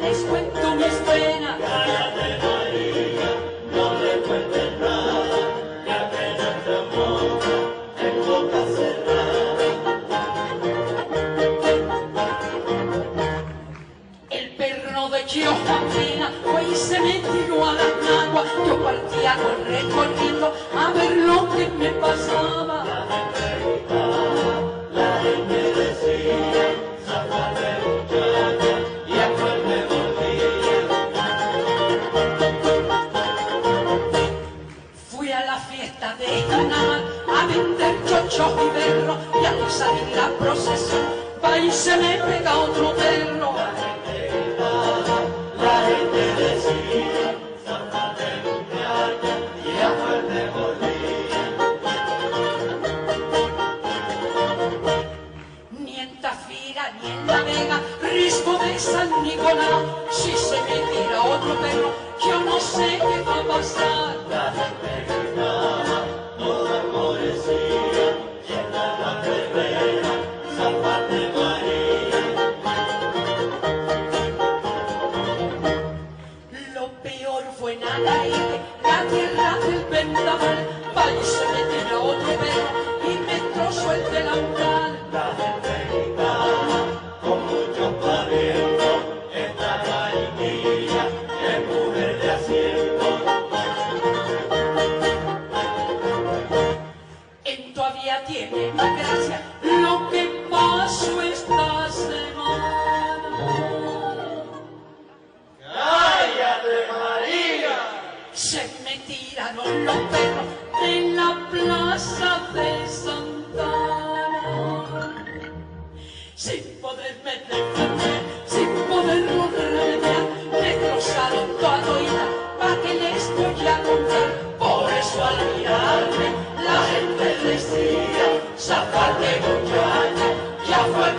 les cuento mis penas. Cállate, María, no le cuentes nada, que apenas te moja en boca cerrada. El perro de Chiojamina fue y se me tiró a la agua. Yo partí a correr corriendo a ver lo que me pasaba. La gente decía, zafate muchacha, y a cuál me volvía. Fui a la fiesta de Janamar a vender chochos y berros, y al salir la procesión, va y se me pega otro perro. La gente decía, zafate muchacha, y a cuál me volvía. Ni en Tafira ni en La Vega, Risco de San Nicolás, si se me tira otro perro, yo no sé qué va a pasar. La gente gritaba, toda enmorecida, llena la perrera, zafate María. Lo peor fue en Alaide, la tierra del vendaval, va y se me tira otro perro y me trozó el delantal. La gente gritaba, con muchos parientos, esta vainilla es mujer de asiento. Todavía tiene más gracia lo que pasó esta semana. ¡Cállate, María! Se me tiraron los perros en la plaza de Santa Ana. Sin poderme defender, sin poderlo remediar, me trozaron toda oída, pa' que les voy a contar. Por eso al mirarme, la gente decía, zafate muchacha, ya fue